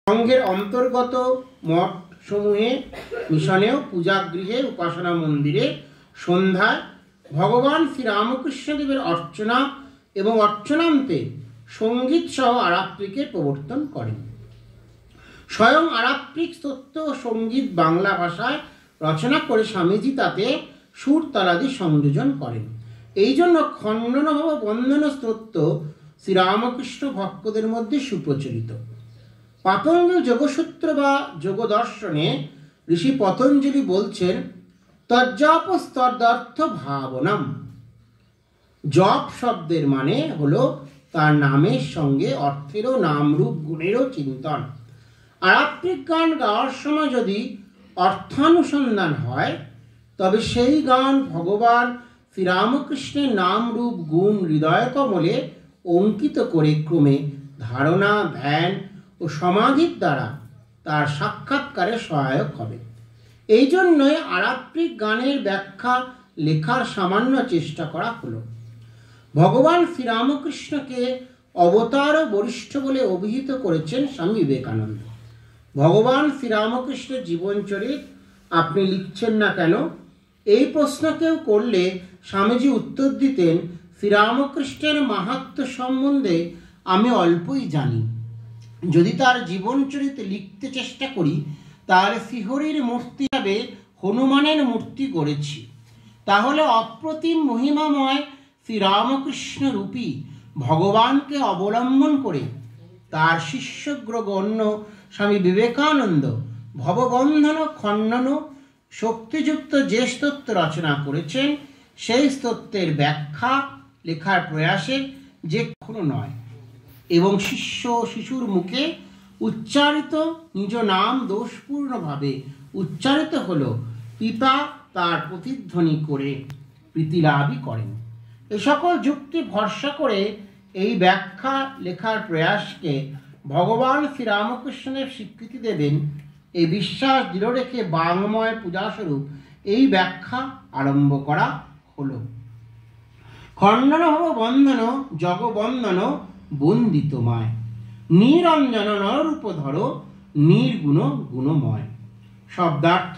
সংঘের অন্তর্গত মঠ সমূহে, মিশনেও, পূজাগৃহে, উপাসনা মন্দিরে সন্ধ্যায় ভগবান শ্রীরামকৃষ্ণদেবের অর্চনা এবং অর্চনান্তে সঙ্গীত সহ আরাত্রিকের প্রবর্তন করেন। স্বয়ং আরাত্রিক স্তোত্র ও সঙ্গীত বাংলা ভাষায় রচনা করে স্বামীজি তাতে সুর তালাদি সংযোজন করেন। এই জন্য খণ্ডনভাব বন্দন স্তোত্র শ্রীরামকৃষ্ণ ভক্তদের মধ্যে সুপ্রচলিত। পাতঞ্জলি যোগসূত্র বা যোগদর্শনে ঋষি পতঞ্জলি বলছেন, তজ্জপস্তদর্থ ভাবনাম। জপ শব্দের মানে হলো তার নামের সঙ্গে অর্থেরও নামরূপ গুণেরও চিন্তন। আরাত্রিক গান গাওয়ার সময় যদি অর্থানুসন্ধান হয়, তবে সেই গান ভগবান শ্রীরামকৃষ্ণের নামরূপ গুণ হৃদয় কমলে অঙ্কিত করে ক্রমে ধারণা, ধ্যান ও সমাধির দ্বারা তার সাক্ষাৎকারে সহায়ক হবে। এই জন্যই আরাত্রিক গানের ব্যাখ্যা লেখার সামান্য চেষ্টা করা হলো। ভগবান শ্রীরামকৃষ্ণকে অবতার ও বরিষ্ঠ বলে অভিহিত করেছেন স্বামী বিবেকানন্দ। ভগবান শ্রীরামকৃষ্ণের জীবনচরিত আপনি লিখছেন না কেন? এই প্রশ্ন কেউ করলে স্বামীজি উত্তর দিতেন, শ্রীরামকৃষ্ণের মাহাত্ম্য সম্বন্ধে আমি অল্পই জানি। যদি তার জীবনচরিত লিখতে চেষ্টা করি, তাহলে শ্রীহরির মূর্তি হিসাবে হনুমানের মূর্তি গড়েছি। তাহলে অপ্রতিম মহিমাময় শ্রীরামকৃষ্ণ রূপী ভগবানকে অবলম্বন করে তার শিষ্যগ্রগণ্য স্বামী বিবেকানন্দ ভববন্ধন খণ্ডন শক্তিযুক্ত যে স্তোত্র রচনা করেছেন, সেই স্তোত্রের ব্যাখ্যা লেখার প্রয়াসে যে কখনো নয়, এবং শিশুর মুখে উচ্চারিত নিজ নাম দোষপূর্ণভাবে উচ্চারিত হলো, পিতা তার প্রতিধ্বনি করে প্রীতিলাভই করেন। এ সকল যুক্তি ভরসা করে এই ব্যাখ্যা লেখার প্রয়াসকে ভগবান শ্রীরামকৃষ্ণের স্বীকৃতি দেবেন, এই বিশ্বাস দৃঢ় রেখে বাংময় পূজাস্বরূপ এই ব্যাখ্যা আরম্ভ করা হলো। খণ্ডন ভব বন্ধন জগবন্দন বন্দিতমায়, নিরঞ্জন নররূপ ধরো নির্গুণ গুণময়। শব্দার্থ,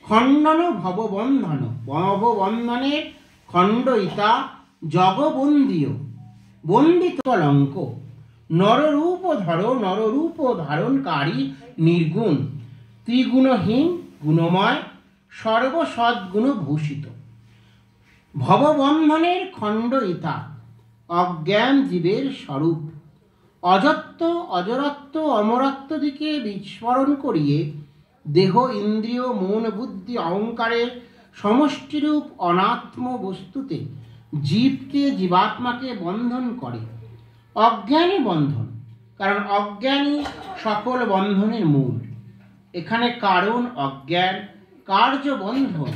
খণ্ডন ভববন্ধন, ভববন্ধনের খণ্ডয়িতা, জগবন্দীয় বন্দিত কলঙ্ক, নররূপ ধরো নররূপ ধারণকারী নির্গুণ, ত্রিগুণহীন গুণময়, সর্বসদ্গুণ ভূষিত। ভববন্ধনের খণ্ডয়িতা, অজ্ঞান জীবের স্বরূপ, অজত্ব অজরত্ব অমরত্ব দিকে বিস্মরণ করিয়ে দেহ ইন্দ্রিয় মন বুদ্ধি অহংকারের সমষ্টিরূপ অনাত্ম বস্তুতে জীবকে জীবাত্মাকে বন্ধন করে। অজ্ঞানী বন্ধন, কারণ অজ্ঞানী সকল বন্ধনের মূল। এখানে কারণ অজ্ঞান, কার্য বন্ধন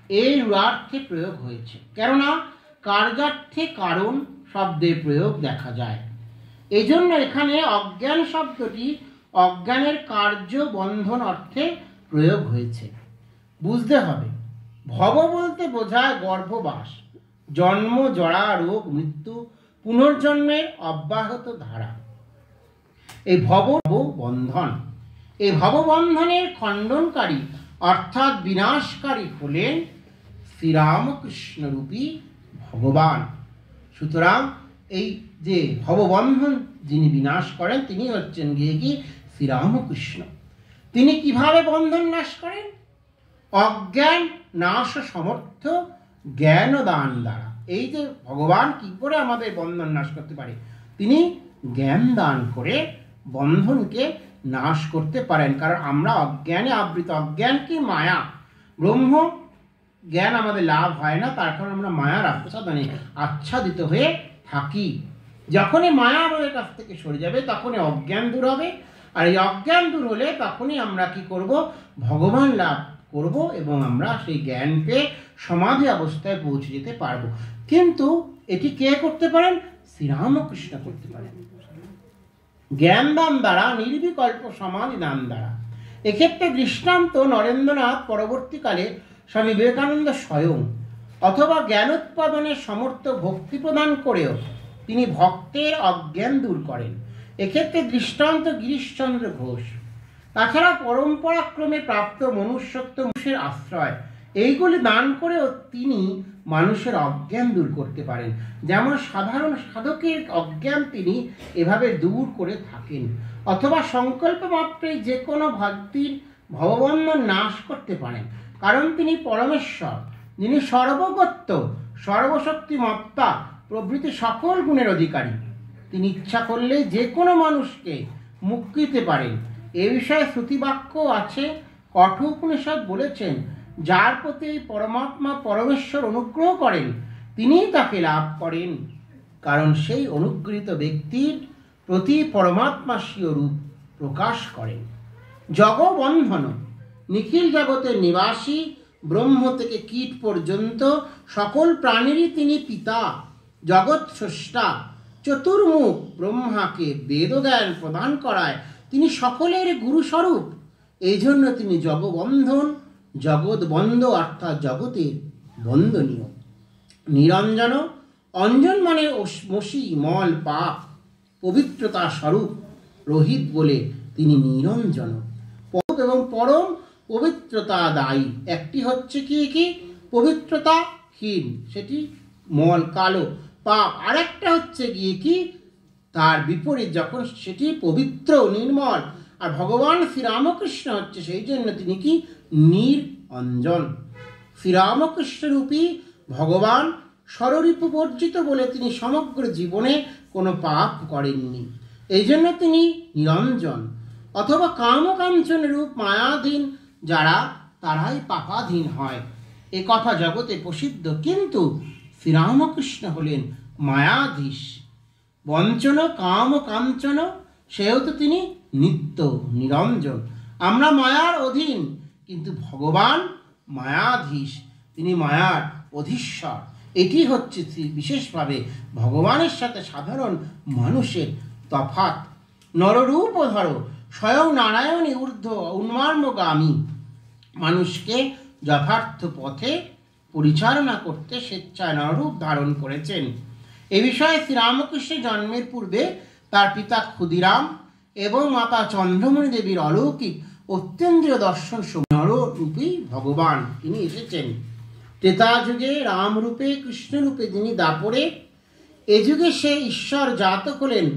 এই অর্থে প্রয়োগ হয়েছে, কেননা কার্যার্থে কারণ শব্দের প্রয়োগ দেখা যায়। এই জন্য এখানে অজ্ঞান শব্দটি অজ্ঞানের কার্য বন্ধন অর্থে প্রয়োগ হয়েছে। বুঝতে হবে, ভব বলতে বোঝায় গর্ভবাস, জন্ম জরা রোগ মৃত্যু পুনর্জন্মের অব্যাহত ধারা। এই ভববন্ধন, এই ভববন্ধনের খণ্ডনকারী অর্থাৎ বিনাশকারী হলেন শ্রীরামকৃষ্ণরূপী ভগবান। সুতরাং এই যে ভববন্ধন যিনি বিনাশ করেন, তিনি হচ্ছেন গিয়ে কি শ্রীরামকৃষ্ণ। তিনি কিভাবে বন্ধন নাশ করেন? অজ্ঞান নাশ সমর্থ জ্ঞান দান দ্বারা। এই যে ভগবান কি করে আমাদের বন্ধন নাশ করতে পারে, তিনি জ্ঞান দান করে বন্ধনকে নাশ করতে পারেন। কারণ আমরা অজ্ঞানে আবৃত, অজ্ঞান কি মায়া, ব্রহ্ম জ্ঞান আমাদের লাভ হয় না, তার কারণ আমরা মায়ার আচ্ছাদনে আচ্ছাদিত হয়ে থাকি। যখনই মায়া আমাদের কাছ থেকে সরে যাবে, তখনই অজ্ঞান দূর হবে, আর এই অজ্ঞান দূর হলে তখনই আমরা কি করব, ভগবান লাভ করব, এবং আমরা সেই জ্ঞান পেয়ে সমাধি অবস্থায় পৌঁছে যেতে পারব। কিন্তু এটি কে করতে পারেন? শ্রীরামকৃষ্ণ করতে পারেন, জ্ঞান দান দ্বারা, নির্বিকল্প সমাধি দান দ্বারা। এক্ষেত্রে দৃষ্টান্ত নরেন্দ্রনাথ পরবর্তীকালে স্বামী বিবেকানন্দ স্বয়ং, অথবা জ্ঞান উৎপাদনের সমর্থ ভক্তি প্রদান করেও তিনি ভক্তের অজ্ঞান দূর করেন। এক্ষেত্রে দৃষ্টান্ত গিরিশচন্দ্র ঘোষ। তাছাড়া পরম্পরাক্রমে প্রাপ্ত মনুষ্যত্ব মানুষের আশ্রয়, এইগুলি দান করেও তিনি মানুষের অজ্ঞান দূর করতে পারেন। যেমন সাধারণ সাধকের অজ্ঞান তিনি এভাবে দূর করে থাকেন, অথবা সংকল্প মাত্রে যে কোনো ভক্তির ভববন্ধন নাশ করতে পারেন, কারণ তিনি পরমেশ্বর, যিনি সর্বগত্য, সর্বশক্তিমত্তা প্রভৃতি সকল গুণের অধিকারী। তিনি ইচ্ছা করলে যে কোনো মানুষকে মুক্তি দিতে পারেন। এ বিষয়ে শ্রুতিবাক্য আছে। কঠোপনিষদ বলেছেন, যার প্রতি পরমাত্মা পরমেশ্বর অনুগ্রহ করেন তিনিই তাকে লাভ করেন, কারণ সেই অনুগৃহীত ব্যক্তির প্রতি পরমাত্মা স্বীয় রূপ প্রকাশ করেন। জগবন্ধন, নিখিল জগতের নিবাসী, ব্রহ্ম থেকে কীট পর্যন্ত সকল প্রাণীরই তিনি পিতা, জগৎ স্রষ্টা। চতুর্মুখ ব্রহ্মাকে বেদজ্ঞান প্রদান করায় তিনি সকলের গুরুস্বরূপ। এই জন্য তিনি জগবন্ধন, জগৎবন্ধ অর্থাৎ জগতের বন্দনীয়। নিরঞ্জন, অঞ্জন মানে মসি, মল, পাপ, পবিত্রতা স্বরূপ, রোহিত বলে তিনি নিরঞ্জন। এবং পরম পবিত্রতা দায়ী। একটি হচ্ছে কি পবিত্রতাহীন, সেটি মল, কালো, পাপ। আরেকটা হচ্ছে কি তার বিপরীত, যখন সেটি পবিত্র, নির্মল। আর ভগবান শ্রীরামকৃষ্ণ হচ্ছে সেই জন্য তিনি কি নিরঞ্জন। শ্রীরামকৃষ্ণ রূপী ভগবান ষড়রিপু বর্জিত বলে তিনি সমগ্র জীবনে কোনো পাপ করেননি, এই জন্য তিনি নিরঞ্জন। অথবা কামকাঞ্চন রূপ মায়াধীন যারা, তারাই পাপাধীন হয়, এ কথা জগতে প্রসিদ্ধ। কিন্তু শ্রীরামকৃষ্ণ হলেন মায়াধীশ, বঞ্চন কাম কাঞ্চন, সেহেতু তিনি নিত্য নিরঞ্জন। আমরা মায়ার অধীন, কিন্তু ভগবান মায়াধীশ, তিনি মায়ার অধীশ্বর। এটি হচ্ছে বিশেষভাবে ভগবানের সাথে সাধারণ মানুষের তফাৎ। নররূপ ধর, স্বয়ং নারায়ণী ঊর্ধ্ব উন্মার্গগামী, মানুষকে যথার্থ পথে পরিচালনা করতে স্বেচ্ছায় নররূপ ধারণ করেছেন। এ বিষয়ে শ্রীরামকৃষ্ণের জন্মের পূর্বে তার পিতা ক্ষুদিরাম এবং মাতা চন্দ্রমণি দেবীর অলৌকিক অত্যন্দ্রীয় দর্শন নররূপী ভগবান তিনি এসেছেন। ত্রেতা যুগে রামরূপে, কৃষ্ণরূপে তিনি দাপরে। এ যুগে সে ঈশ্বর জাতক হলেন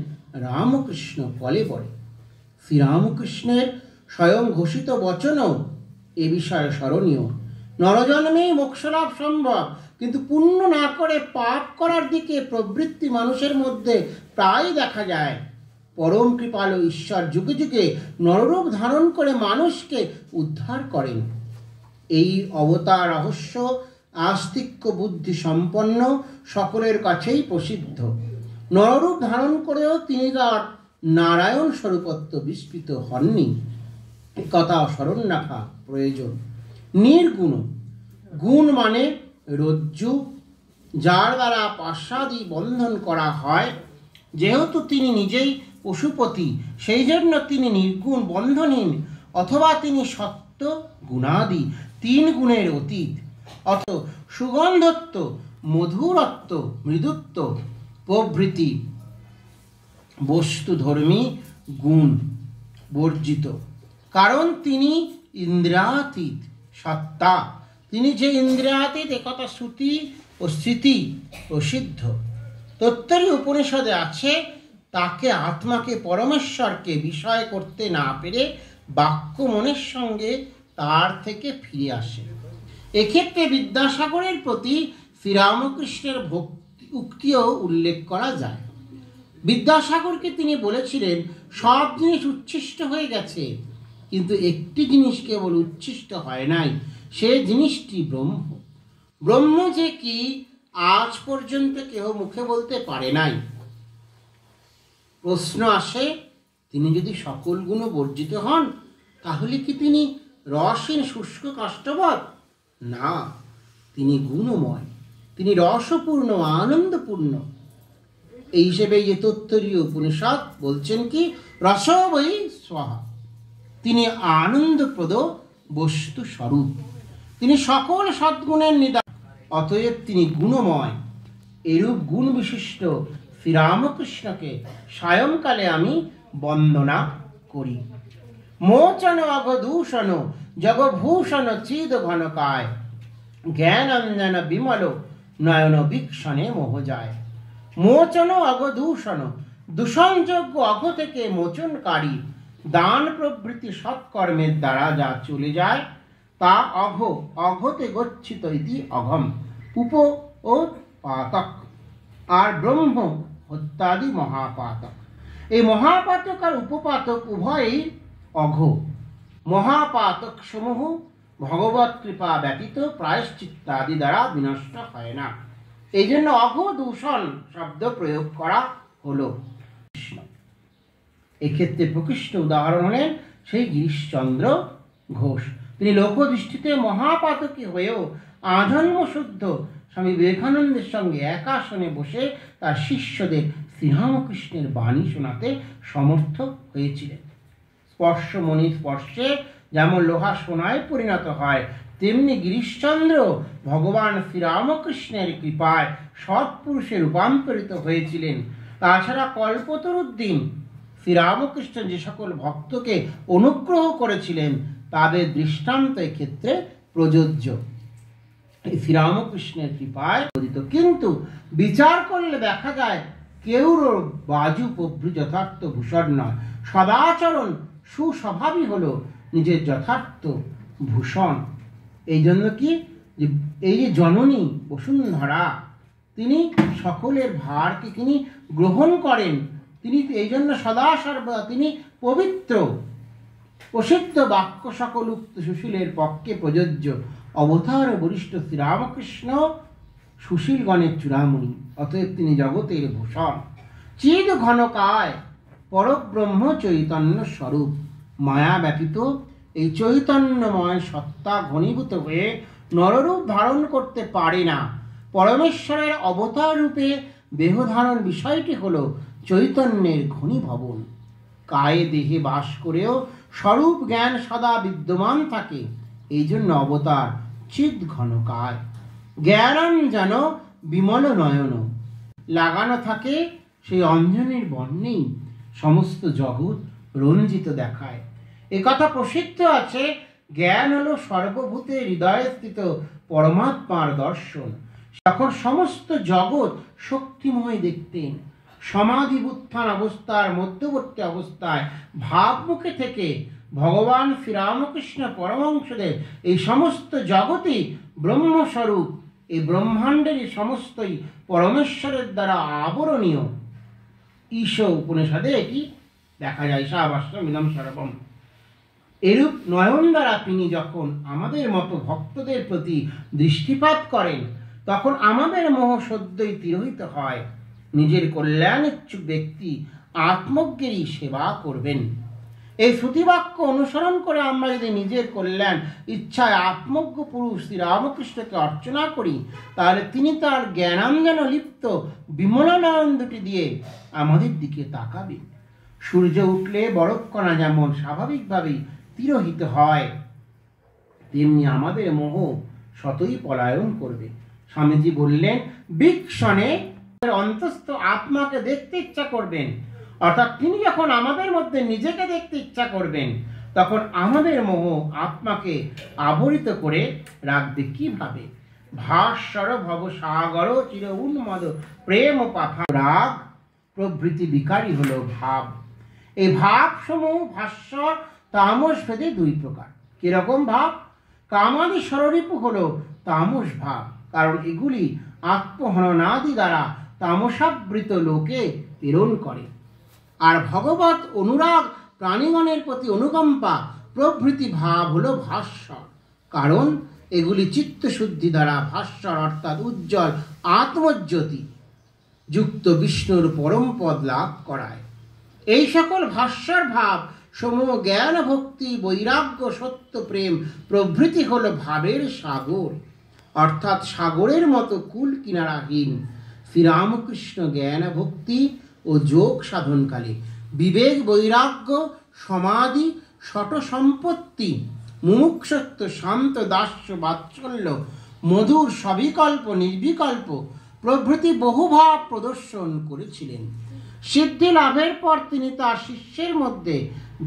রামকৃষ্ণ কলে পড়ে। শ্রীরামকৃষ্ণের স্বয়ং ঘোষিত বচনও এ বিষয়ে স্মরণীয়। নরজন্মেই মোক্ষলাভ সম্ভব, কিন্তু পুণ্য না করে পাপ করার দিকে প্রবৃত্তি মানুষের মধ্যে প্রায় দেখা যায়। পরম কৃপালু ঈশ্বর যুগে যুগে নররূপ ধারণ করে মানুষকে উদ্ধার করেন। এই অবতার রহস্য আস্তিক্য বুদ্ধি সম্পন্ন সকলের কাছেই প্রসিদ্ধ। নররূপ ধারণ করেও তিনি তার নারায়ণ স্বরূপত্ব বিস্মৃত হননি, কথা স্মরণ রাখা প্রয়োজন। নির্গুণ, গুণ মানে রজ্জু, যার দ্বারা পাশাদি বন্ধন করা হয়। যেহেতু তিনি নিজেই পশুপতি, সেই জন্য তিনি নির্গুণ, বন্ধনহীন। অথবা তিনি সত্য গুণাদি, তিন গুণের অতীত। অথ সুগন্ধত্ব, মধুরত্ব, মৃদুত্ব প্রভৃতি বস্তুধর্মী গুণ বর্জিত, কারণ তিনি ইন্দ্রিয়াতীত সত্তা। তিনি যে ইন্দ্রিয়াতীত, একথা শ্রুতি ও স্মৃতি প্রসিদ্ধ। তত্ত্বরী উপনিষদে আছে, তাকে আত্মাকে পরমেশ্বরকে বিষয় করতে না পেরে বাক্য মনের সঙ্গে তার থেকে ফিরে আসে। এক্ষেত্রে বিদ্যাসাগরের প্রতি শ্রীরামকৃষ্ণের ভক্তি উক্তিও উল্লেখ করা যায়। বিদ্যাসাগরকে তিনি বলেছিলেন, সব জিনিস উচ্ছিষ্ট হয়ে গেছে, কিন্তু একটি জিনিস কেবল উচ্ছিষ্ট হয় নাই, সে জিনিসটি ব্রহ্ম। ব্রহ্ম যে কি আজ পর্যন্ত কেউ মুখে বলতে পারে নাই। প্রশ্ন আসে, তিনি যদি সকল গুণ বর্জিত হন, তাহলে কি তিনি রসহীন শুষ্ক কাষ্ঠবৎ? না, তিনি গুণময়, তিনি রসপূর্ণ, আনন্দপূর্ণ। এই হিসেবে যে তত্ত্বরীয় উপনিষদ বলছেন কি, রসবৈ স্বহা, তিনি আনন্দপ্রদ বস্তু স্বরূপ, তিনি সকল সদ্গুণের নিদান, অতএব তিনি গুণময়। এরূপ গুণ বিশিষ্ট শ্রীরামকৃষ্ণকে সায়ংকালে আমি বন্দনা করি। মোচন অঘদূষণ জগভূষণ চিদ ঘনকায়, জ্ঞানঞ্জন বিমল নয়ন বীক্ষণে মোহ যায়। মোচন অঘদূষণ, দূষণযোগ্য অঘ থেকে মোচনকারী, দান প্রভৃতি সৎকর্মের দ্বারা যা চলে যায় তা অঘ, অঘতে গচ্ছিত ইতি অঘম, উপ ও পাতক, আর ব্রহ্ম হত্যাদি মহাপাতক। এই মহাপাতক আর উপপাতক উভয়ই অঘ। মহাপাতক সমূহ ভগবৎ কৃপা ব্যতীত প্রায়শ্চিত্তাদি দ্বারা বিনষ্ট হয় না। এই জন্য অঘ দূষণ শব্দ প্রয়োগ করা হলো। এক্ষেত্রে প্রকৃষ্ট উদাহরণ হলেন সেই গিরিশচন্দ্র ঘোষ। তিনি লোকদৃষ্টিতে মহাপাতকী হয়েও আজন্ম শুদ্ধ স্বামী বিবেকানন্দের সঙ্গে এক আসনে বসে তার শিষ্যদের শ্রীরামকৃষ্ণের বাণী শোনাতে সমর্থ হয়েছিলেন। স্পর্শমণির স্পর্শে যেমন লোহা সোনায় পরিণত হয়, তেমনি গিরিশচন্দ্র ভগবান শ্রীরামকৃষ্ণের কৃপায় সৎপুরুষে রূপান্তরিত হয়েছিলেন। তাছাড়া কল্পতরুদ্দিন শ্রীরামকৃষ্ণ যে সকল ভক্তকে অনুগ্রহ করেছিলেন তাদের দৃষ্টান্ত এক্ষেত্রে প্রযোজ্য। শ্রীরামকৃষ্ণের কৃপায় কিন্তু বিচার করলে দেখা যায় কেউর বাজু প্রভৃতি যথার্থ ভূষণ নয়। সদাচরণ সুস্বভাবই হলো নিজের যথার্থ ভূষণ। এই জন্য কি এই যে জননী বসুন্ধরা, তিনি সকলের ভারকে তিনি গ্রহণ করেন। তিনি এই জন্য সদা সর্বদা তিনি পবিত্র। প্রসিদ্ধ বাক্য সকল উক্ত সুশীলের পক্ষে প্রযোজ্য। অবতার বরিষ্ঠ শ্রীরামকৃষ্ণ সুশীলগণের চূড়ামণি, অতএব তিনি জগতের ভূষণ। চিদ ঘনকায় পরব্রহ্ম চৈতন্য স্বরূপ। মায়া ব্যতীত এই চৈতন্যময় সত্তা ঘনীভূত হয়ে নররূপ ধারণ করতে পারে না। পরমেশ্বরের অবতার রূপে দেহধারণ বিষয়টি হল চৈতন্যের ঘনীভবন। কায়ে দেহে বাস করেও স্বরূপ জ্ঞান সদা বিদ্যমান থাকে, এই জন্য অবতার চিদ ঘনকায়। জ্ঞানাঞ্জন বিমল নয়ন, লাগানো থাকে সেই অঞ্জনের বর্ণেই সমস্ত জগৎ রঞ্জিত দেখায়। একথা প্রসিদ্ধ আছে, জ্ঞান হলো সর্বভূতে হৃদয়ে স্থিত পরমাত্মার দর্শন। তখন সমস্ত জগৎ শক্তিময় দেখতেন। সমাধি উত্থান অবস্থার মধ্যবর্তী অবস্থায় ভাবমুখে থেকে ভগবান শ্রীরামকৃষ্ণ পরমহংসদেব এই সমস্ত জগৎই ব্রহ্মস্বরূপ, এই ব্রহ্মাণ্ডেরই সমস্তই পরমেশ্বরের দ্বারা আবরণীয়। ঈশ উপনিষদে এটি দেখা যায়, ঈশাবাস্যমিদং সর্বম। এরূপ নয়ন দ্বারা তিনি যখন আমাদের মতো ভক্তদের প্রতি দৃষ্টিপাত করেন, তখন আমাদের মোহ সদ্যই তিরোহিত হয়। নিজের কল্যাণ ইচ্ছুক ব্যক্তি আত্মজ্ঞেরই সেবা করবেন। এই শ্রুতিবাক্য অনুসরণ করে আমরা যদি নিজের কল্যাণ ইচ্ছায় আত্মজ্ঞ পুরুষ শ্রীরামকৃষ্ণকে অর্চনা করি, তাহলে তিনি তার জ্ঞানাঞ্জন লিপ্ত বিমলনয়ন দুটি দিয়ে আমাদের দিকে তাকাবেন। সূর্য উঠলে বরফকণা যেমন স্বাভাবিকভাবেই তিরোহিত হয়, তেমনি আমাদের মোহ শতই পলায়ন করবে। স্বামীজি বললেন, বিক্ষণে অন্তস্থ আত্মাকে দেখতে ইচ্ছা করবেন, অর্থাৎ তিনি যখন আমাদের মধ্যে নিজেকে দেখতে ইচ্ছা করবেন, তখন আমাদের মোহ আত্মাকে আবরিত করে রাখবে কিভাবে? ভাস্বর ভব সাগর চির উন্মদ প্রেম পাথা রাগ প্রভৃতি বিকারী হলো ভাব। এই ভাব সমূহ ভাস্বর তামস ভেদে দুই প্রকার। কিরকম ভাব? কামাদি ষড়রিপু হলো তামস ভাব, কারণ এগুলি আত্মহননাদি দ্বারা তামসাবৃত লোকে প্রেরণ করে। আর ভগবত অনুরাগ, প্রাণীগণের প্রতি অনুকম্পা প্রভৃতি ভাব হলো ভাস্বর, কারণ এগুলি চিত্তশুদ্ধি দ্বারা ভাস্বর অর্থাৎ উজ্জ্বল আত্মজ্যোতি যুক্ত বিষ্ণুর পরম পদ লাভ করায়। এই সকল ভাস্বর ভাব সমূহ জ্ঞান, ভক্তি, বৈরাগ্য, সত্য, প্রেম প্রভৃতি হল ভাবের সাগর, অর্থাৎ সাগরের মতো কুল কিনারাহীন। শ্রীরামকৃষ্ণ জ্ঞান, ভক্তি ও যোগ সাধনকালে বিবেক, বৈরাগ্য, সমাধি, শট সম্পত্তি, মুমুক্ষুত্ব, শান্ত, দাস্য, বাৎসল্য, মধুর, সবিকল্প, নির্বিকল্প প্রভৃতি বহু ভাব প্রদর্শন করেছিলেন। সিদ্ধি লাভের পর তিনি তার শিষ্যের মধ্যে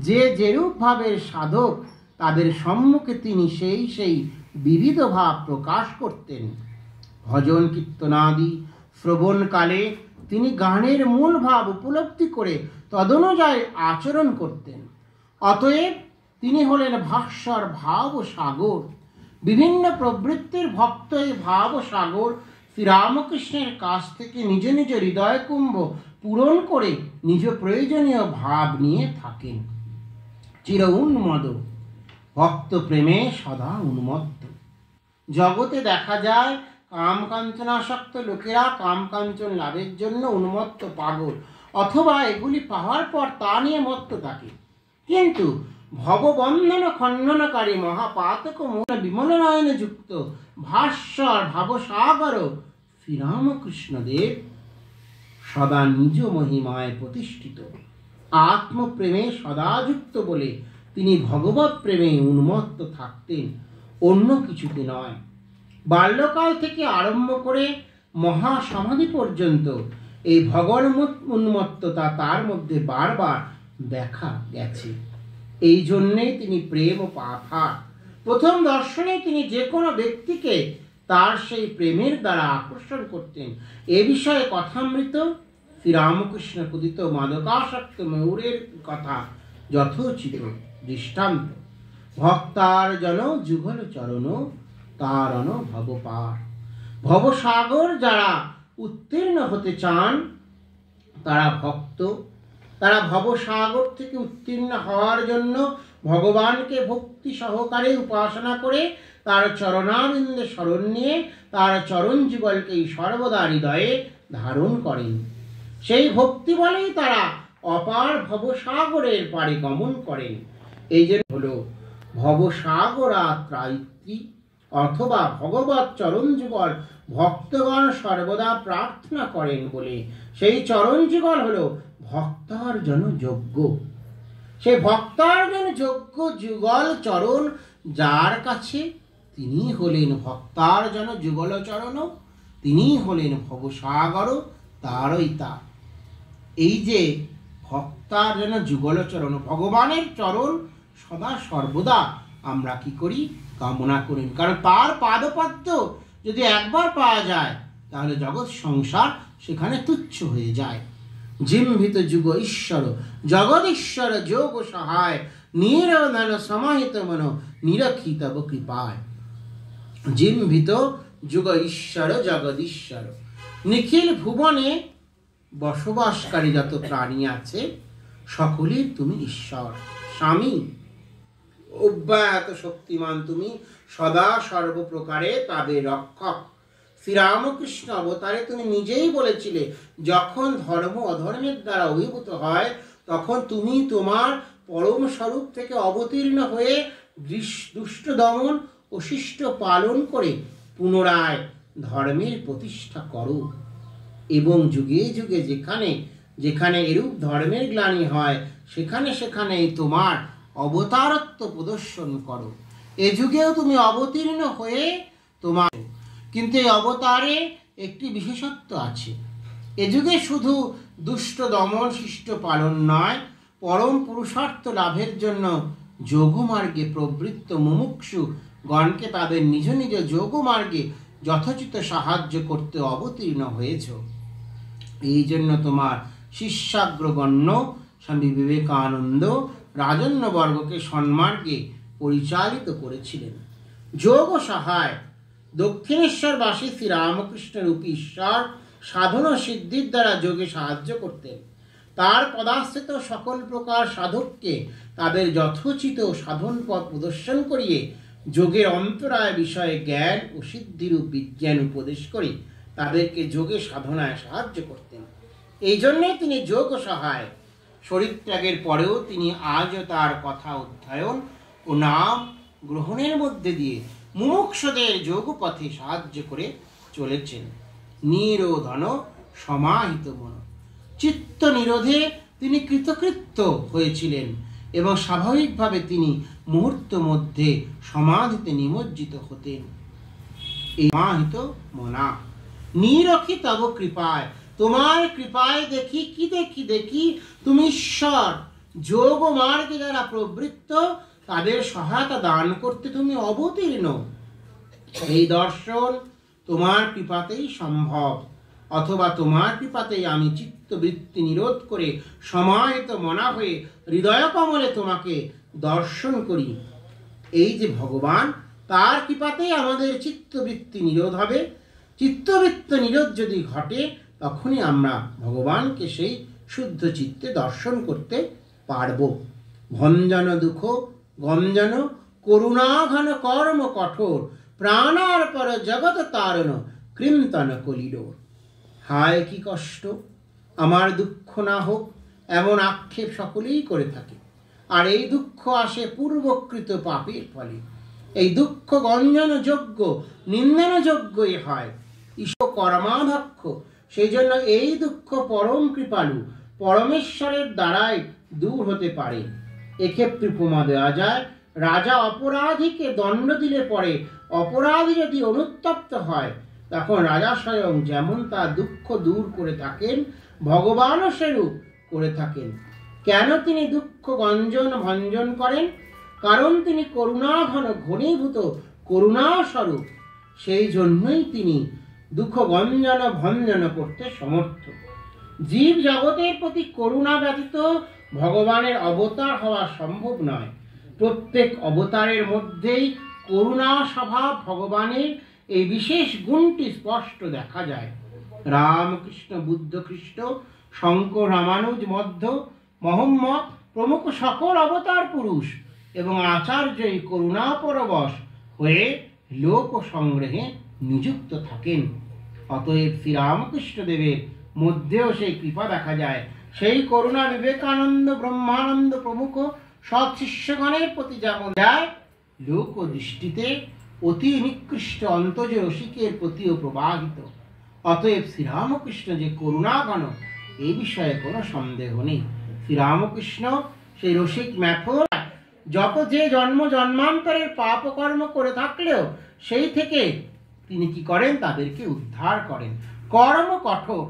যে যেরূপ ভাবের সাধক তাদের সম্মুখে তিনি সেই বিবিধ ভাব প্রকাশ করতেন। ভজন কীর্তনাদি শ্রবণকালে তিনি গানের মূল ভাব উপলব্ধি করে তদনুযায়ী আচরণ করতেন। অতএব তিনি হলেন ভাস্বর ভাব সাগর। বিভিন্ন প্রবৃত্তির ভক্ত এই ভাব সাগর শ্রীরামকৃষ্ণের কাছ থেকে নিজ নিজ হৃদয় কুম্ভ পূরণ করে নিজ প্রয়োজনীয় ভাব নিয়ে থাকেন। চির উন্মদ, ভক্ত প্রেমে সদা উন্মত্ত। জগতে দেখা যায় কাম কাঞ্চনাসক্ত লোকেরা কাম কাঞ্চন লাভের জন্য উন্মত্ত পাগল, অথবা এগুলি পাওয়ার পর তা নিয়ে মত্ত থাকে। কিন্তু ভববন্ধন খণ্ডনকারী মহাপাতক মন বিমল নয়নে যুক্ত ভাস্বর ভাবসাগর শ্রীরামকৃষ্ণদেব সদা নিজ মহিমায় প্রতিষ্ঠিত। আত্মপ্রেমে সদা যুক্ত বলে তিনি ভগবত প্রেমে উন্মত্ত থাকতেন, অন্য কিছুতে নয়। বাল্যকাল থেকে আরম্ভ করে মহাসমাধি পর্যন্ত এই ভগবন উন্মত্ততা তার মধ্যে বারবার দেখা গেছে। এই জন্যেই তিনি প্রেম ও পাথার। প্রথম দর্শনে তিনি যে কোনো ব্যক্তিকে তার সেই প্রেমের দ্বারা আকর্ষণ করতেন। এ বিষয়ে কথামৃত শ্রীরামকৃষ্ণ কথিত মাদকাসক্ত ময়ূরের কথা যথোচিত দৃষ্টান্ত। ভক্তার জন যুগল চরণ তারণ ভবপার। ভবসাগর যারা উত্তীর্ণ হতে চান তারা ভক্ত, তারা ভবসাগর থেকে উত্তীর্ণ হওয়ার জন্য ভগবানকে ভক্তি সহকারে উপাসনা করে তার চরণাবিন্দে শরণ নিয়ে তার চরণ যুগলকেই সর্বদা হৃদয়ে ধারণ করেন। সেই ভক্তি বলেই তারা অপার ভবসাগরের পারে গমন করেন। এই জন্য হল ভবসাগরাত্রায়িত্রী অথবা ভগবৎ চরণ যুগল ভক্তগণ সর্বদা প্রার্থনা করেন বলে সেই চরণ যুগল হল ভক্তার্জন যোগ্য। সেই ভক্তার্জন যোগ্য যুগল চরণ যার কাছে তিনি হলেন ভক্তার্জন যুগল চরণ, তিনি হলেন ভবসাগর তারই তা। এই যে ভক্তার্জন যুগল চরণ, ভগবানের চরণ সদা সর্বদা আমরা কি করি? কামনা করেন। কারণ তার পাদপদ্ম যদি একবার পাওয়া যায় তাহলে জগৎ সংসার সেখানে তুচ্ছ হয়ে যায়। জিম্ভিত যুগ ঈশ্বর জগদীশ্বর যোগ সহায় নিরধন সমাহিত মন নিরক্ষিত কৃপায়। জিম্ভিত যুগ ঈশ্বর জগদীশ্বর। নিখিল ভুবনে বসবাসকারী যত প্রাণী আছে সকলের তুমি ঈশ্বর স্বামী, অব্যাহত শক্তিমান তুমি, সদা সর্বপ্রকারে তাদের রক্ষক। শ্রীরামকৃষ্ণ অবতারে তুমি নিজেই বলেছিলে যখন ধর্ম অধর্মের দ্বারা অভিভূত হয় তখন তুমি তোমার পরম স্বরূপ থেকে অবতীর্ণ হয়ে দুষ্ট দমন ও শিষ্ট পালন করে পুনরায় ধর্মের প্রতিষ্ঠা করো। এবং যুগে যুগে যেখানে যেখানে এরূপ ধর্মের গ্লানি হয় সেখানে সেখানেই তোমার অবতারত্ব প্রদর্শন করো। এ যুগেও তুমি অবতীর্ণ হয়ে তোমার, কিন্তু এই অবতারে একটি বিশেষত্ব আছে। এ যুগে শুধু দুষ্ট দমন শিষ্ট পালন নয়, পরম পুরুষার্থ লাভের জন্য যোগমার্গে প্রবৃত্ত মুমুক্ষু গণকে তাদের নিজ নিজ যোগমার্গে যথোচিত সাহায্য করতে অবতীর্ণ হয়েছ। এই জন্য তোমার শিষ্যাগ্রগণ্য স্বামী বিবেকানন্দ রাজন্যবর্গকে সন্মার্গে পরিচালিত করেছিলেন। যোগ সহায় দক্ষিণেশ্বরবাসী শ্রীরামকৃষ্ণ রূপী ঈশ্বর সাধন ও সিদ্ধির দ্বারা যোগে সাহায্য করতেন। তার পদাশ্রিত সকল প্রকার সাধককে তাদের যথোচিত সাধন পথ প্রদর্শন করিয়ে যোগের অন্তরায় বিষয়ে জ্ঞান ও সিদ্ধিরূপ বিজ্ঞান উপদেশ করে তাদেরকে যোগে সাধনায় সাহায্য করতেন। এই জন্যই তিনি যোগ সহায়। শরীর ত্যাগের পরেও তিনি আজও তার কথা অধ্যয়ন ও নাম গ্রহণের মধ্যে দিয়ে মুমুক্ষুদের যোগ পথে সাহায্য করে চলেছেন। নিরোধন সমাহিত মন, চিত্ত নিরোধে তিনি কৃতকৃত্য হয়েছিলেন এবং স্বাভাবিকভাবে তিনি মুহূর্ত মধ্যে সমাধিতে নিমজ্জিত হতেন। এই সমাহিত মনা নিরখি তব কৃপায়, তোমার কৃপায় দেখি কি দেখি তুমি ঈশ্বর যোগ মার্গে যারা প্রবৃত্ত তাদের সহায়তা দান করতে তুমি অবতীর্ণ। এই দর্শন তোমার কৃপাতেই সম্ভব, অথবা তোমার কৃপাতেই আমি চিত্তবৃত্তি নিরোধ করে সমাহিত মনা হয়ে হৃদয় কমলে তোমাকে দর্শন করি। এই যে ভগবান, তার কৃপাতেই আমাদের চিত্তবৃত্তি নিরোধ হবে। চিত্তবৃত্তি নিরোধ যদি ঘটে তখনই আমরা ভগবানকে সেই শুদ্ধ চিত্তে দর্শন করতে পারব। ভঞ্জন দুঃখ গঞ্জন করুণাঘন কর্ম কঠোর, প্রাণার পর জগৎ তারণ কৃন্তন কলিডোর। হায় কি কষ্ট, আমার দুঃখ না হোক, এমন আক্ষেপ সকলেই করে থাকে। আর এই দুঃখ আসে পূর্বকৃত পাপের ফলে। এই দুঃখ গঞ্জন যোগ্য নিন্দন যোগ্যই হয়, ঈশ্বর কর্মাধ্যক্ষ। সেই জন্য এই দুঃখ পরম কৃপালু পরমেশ্বরের দ্বারাই দূর হতে পারে। এক্ষেত্রে উপমা দেওয়া যায়, রাজা অপরাধীকে দণ্ড দিলে পরে অপরাধী যদি অনুতপ্ত হয়, তখন রাজা স্বয়ং যেমন তার দুঃখ দূর করে থাকেন, ভগবানও সেরূপ করে থাকেন। কেন তিনি দুঃখ গঞ্জন ভঞ্জন করেন? কারণ তিনি করুণাঘন ঘনীভূত করুণা স্বরূপ। সেই জন্যই তিনি দুঃখ গঞ্জন ভঞ্জন করতে সমর্থ। জীব জগতের প্রতি করুণা ব্যতীত ভগবানের অবতার হওয়া সম্ভব নয়। প্রত্যেক অবতারের মধ্যেই করুণা স্বভাব ভগবানের এই বিশেষ গুণটি স্পষ্ট দেখা যায়। রামকৃষ্ণ, বুদ্ধ, খ্রিস্ট, শঙ্কর, রামানুজ, মধ্য, মহম্মদ প্রমুখ সকল অবতার পুরুষ এবং আচার্যই করুণা পরবশ হয়ে লোক সংগ্রহে নিযুক্ত থাকেন। অতএব শ্রীরামকৃষ্ণদেবের মধ্যেও সেই কৃপা দেখা যায়। সেই করুণা বিবেকানন্দ, ব্রহ্মানন্দ প্রমুখ সৎ শিষ্যগণের প্রতি যেমন যায়, লোক দৃষ্টিতে অতি নিকৃষ্ট অন্তজ রসিকের প্রতিও প্রবাহিত। অতএব শ্রীরামকৃষ্ণ যে করুণাঘন, এই বিষয়ে কোনো সন্দেহ নেই। শ্রীরামকৃষ্ণ সেই রসিক ম্যাথর যত যে জন্ম জন্মান্তরের পাপকর্ম করে থাকলেও সেই থেকে তিনি কি করেন? তাদেরকে উদ্ধার করেন। কর্ম কঠোর,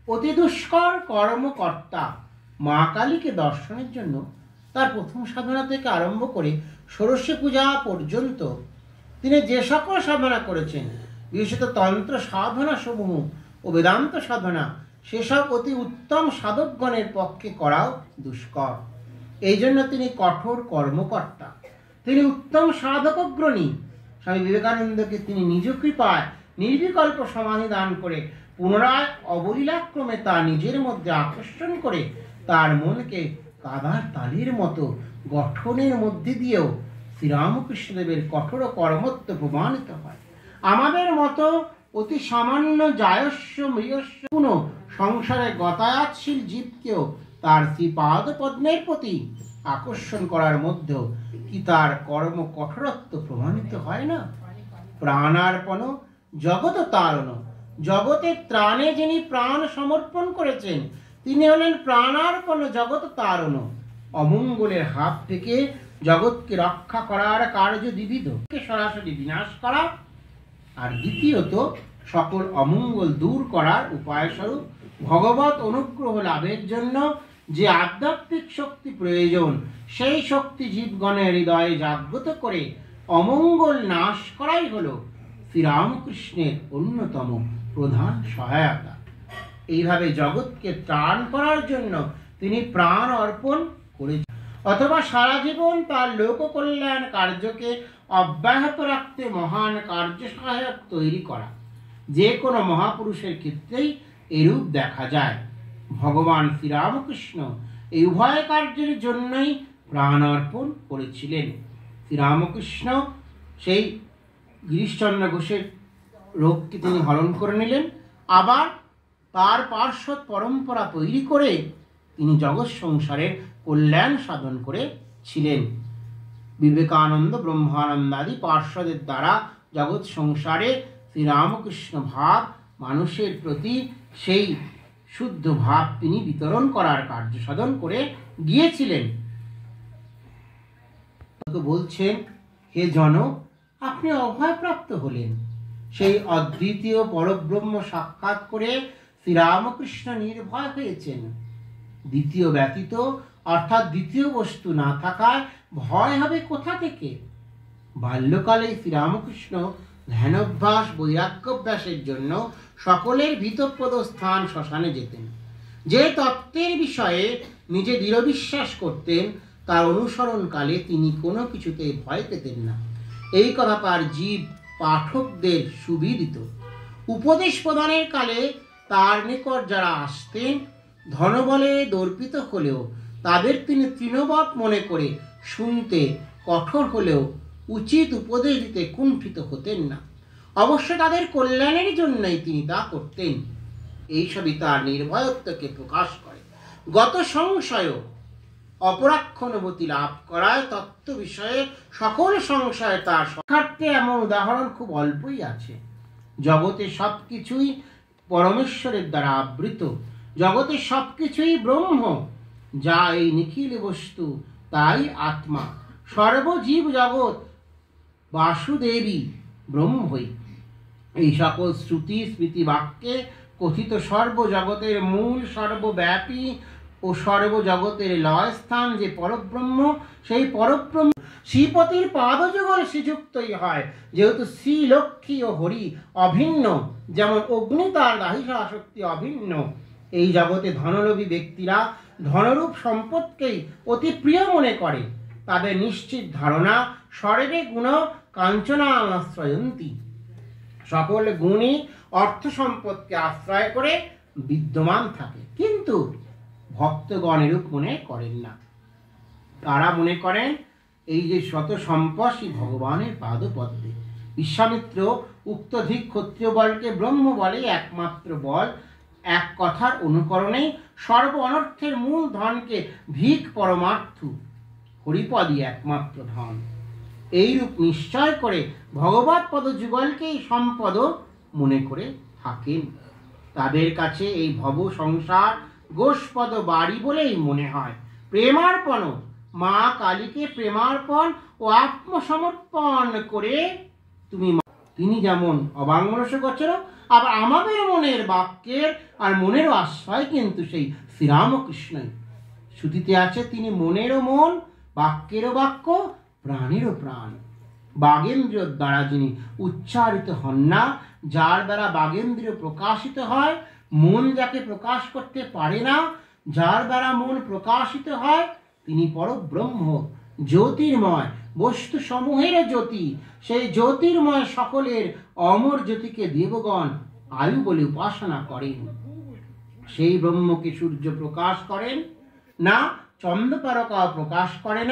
অতি দুষ্কর কর্মকর্তা। মা কালীকে দর্শনের জন্য তার প্রথম সাধনা থেকে আরম্ভ করে ষোড়শী পূজা পর্যন্ত তিনি যে সকল সাধনা করেছেন, বিশেষত তন্ত্র সাধনা সমূহ ও বেদান্ত সাধনা, সেসব অতি উত্তম সাধকগণের পক্ষে করাও দুষ্কর। এই জন্য তিনি কঠোর কর্মকর্তা, তিনি উত্তম সাধকগ্রণী। স্বামী বিবেকানন্দকে তিনি নিজ কৃপায় নির্বিকল্প সমাধি দান করে পুনরায় অবলীলাক্রমে তা নিজের মধ্যে আকর্ষণ করে তার মনকে কাদার তালির মতো গঠনের মধ্যে দিয়েও শ্রীরামকৃষ্ণদেবের কঠোর কর্মত্ব প্রমাণিত হয়। আমাদের মতো অতি সামান্য জায়স্য মৃয়স্য কোনো সংসারে গতায়াতশীল জীবকেও তার শ্রীপাদ পদ্মের প্রতি আকর্ষণ করার মধ্যেও কি তার কর্ম কঠোরত্ব প্রমাণিত হয় না? প্রাণার্পণ জগৎ তারণ, জগতের ত্রাণে যিনি প্রাণ সমর্পণ করেছেন তিনি হলেন প্রাণার্পণ জগৎ তারণ। অমঙ্গলের হাত থেকে জগৎকে রক্ষা করার কার্য দ্বিবিধ, সরাসরি বিনাশ করা, আর দ্বিতীয়ত সকল অমঙ্গল দূর করার উপায় স্বরূপ ভগবত অনুগ্রহ লাভের জন্য যে আধ্যাত্মিক শক্তি প্রয়োজন, সেই শক্তি জীবগণের হৃদয়ে জাগ্রত করে অমঙ্গল নাশ করাই হলো শ্রীরামকৃষ্ণের অন্যতম প্রধান সহায়তা। এইভাবে জগৎকে ত্রাণ করার জন্য তিনি প্রাণ অর্পণ করেছেন, অথবা সারা জীবন তার লোক কল্যাণ কার্যকে অব্যাহত রাখতে মহান কার্য সহায়ক তৈরি করা। যে কোনো মহাপুরুষের ক্ষেত্রেই এরূপ দেখা যায়। ভগবান শ্রীরামকৃষ্ণ এই উভয় কার্যের জন্যই প্রাণ অর্পণ করেছিলেন। শ্রীরামকৃষ্ণ সেই গিরিশচন্দ্র ঘোষের রোগকে তিনি হরণ করে নিলেন, আবার তার পার্শ্বদ পরম্পরা তৈরি করে তিনি জগৎ সংসারের কল্যাণ সাধন করেছিলেন। বিবেকানন্দ, ব্রহ্মানন্দ আদি পার্শ্বদের দ্বারা জগৎ সংসারে শ্রীরামকৃষ্ণ ভাব মানুষের প্রতি সেই শুদ্ধ ভাব তিনি বিতরণ করার কার্য সাধন করে গিয়েছিলেন। বলছেন, হে জনক, আপনি অভয়প্রাপ্ত হলেন, সেই অদ্বিতীয় পরব্রহ্ম সাক্ষাৎ করে শ্রীরামকৃষ্ণ নির্ভয় হয়েছেন। দ্বিতীয় ব্যতীত অর্থাৎ দ্বিতীয় বস্তু না থাকায় ভয় হবে কোথা থেকে? বাল্যকালে শ্রীরামকৃষ্ণ ধ্যানাভ্যাস বৈরাগ্যাভ্যাসের জন্য সকলের ভীতপ্রদ স্থান শ্মশানে যেতেন। যে তত্ত্বের বিষয়ে নিজে দৃঢ় বিশ্বাস করতেন তার অনুসরণকালে তিনি কোনো কিছুতে ভয় পেতেন না। এই কথা তার জীব পাঠকদের সুবিদিত। উপদেশ প্রদানের কালে তার নিকট যারা আসতেন ধনবলে দর্পিত হলেও তাদের তিনি তৃণবৎ মনে করে শুনতে কঠোর হলেও উচিত উপদেশ দিতে কুণ্ঠিত হতেন না। অবশ্য তাদের কল্যাণের জন্যই তিনি তা করতেন। এইসবই তার নির্ভয়ত্বকে প্রকাশ করে। গত সংশয় অপরাক্ষণবতী লাভ করায় তত্ত্ব বিষয়ে সকল সংশয় তার সাক্ষাৎে এমন উদাহরণ খুব অল্পই আছে। জগতে সবকিছুই পরমেশ্বরের দ্বারা আবৃত, জগতে সবকিছুই ব্রহ্ম, যা এই নিখিল বস্তু তাই আত্মা। সর্বজীব জগৎ বাসুদেবী ব্রহ্মই। এই সকল শ্রুতি স্মৃতি বাক্যে কথিত সর্বজগতের মূল, সর্বব্যাপী ও সর্বজগতের লয় স্থান যে পরব্রহ্ম, সেই পরব্রহ্ম শ্রীপতির পাদযুগল শ্রীযুক্তই হয়। যেহেতু শ্রী লক্ষ্মী ও হরি অভিন্ন, যেমন অগ্নি তার দাহিসা শক্তি অভিন্ন, এই জগতে ধনলোভী ব্যক্তিরা ধনরূপ সম্পদকেই অতি প্রিয় মনে করে। তাদের নিশ্চিত ধারণা সর্বে গুণ কাঞ্চনাশ্রয়ন্তী, সকল গুণই অর্থ সম্পদকে আশ্রয় করে বিদ্যমান থাকে। কিন্তু ভক্তগণ এরূপ মনে করেন না। তারা মনে করেন এই যে শত সম্পদই ভগবানের পাদপদ্মে। বিশ্বামিত্র উক্তধিক ক্ষত্রিয় বলকে ব্রহ্ম বলে একমাত্র বল। এক কথার অনুকরণে সর্ব অনর্থের মূল ধনকে ভিক পরমার্থ, হরিপদই একমাত্র ধন, এইরূপ নিশ্চয় করে ভগবৎ পদ যুগলকেই সম্পদ মনে করে থাকেন। তাদের কাছে এই ভব সংসার গোষ্পদ বাড়ি বলেই মনে হয়। প্রেমার্পণ, মা কালীকে প্রেমার্পণ ও আত্মসমর্পণ করে তিনি যেমন অবাঙ্গরস গোচর, আবার আমাদের মনের বাক্যের আর মনেরও আশ্রয় কিন্তু সেই শ্রীরামকৃষ্ণই। শ্রুতিতে আছে তিনি মনেরও মন, বাক্যেরও বাক্য, প্রাণেরও প্রাণ। বাগেন্দ্রিয় দ্বারা যিনি উচ্চারিত হন না, যার দ্বারা বাগেন্দ্রিয় প্রকাশিত হয়, মন যাকে প্রকাশ করতে পারে না, যার দ্বারা মন প্রকাশিত হয়, তিনি পরব্রহ্ম, জ্যোতির্ময়, বস্তু সমূহের জ্যোতি। সেই জ্যোতির্ময় সকলের অমর জ্যোতিকে দেবগণ আয়ু বলে উপাসনা করেন। সেই ব্রহ্মকে সূর্য প্রকাশ করেন না, চন্দ্রতারকা প্রকাশ করে না।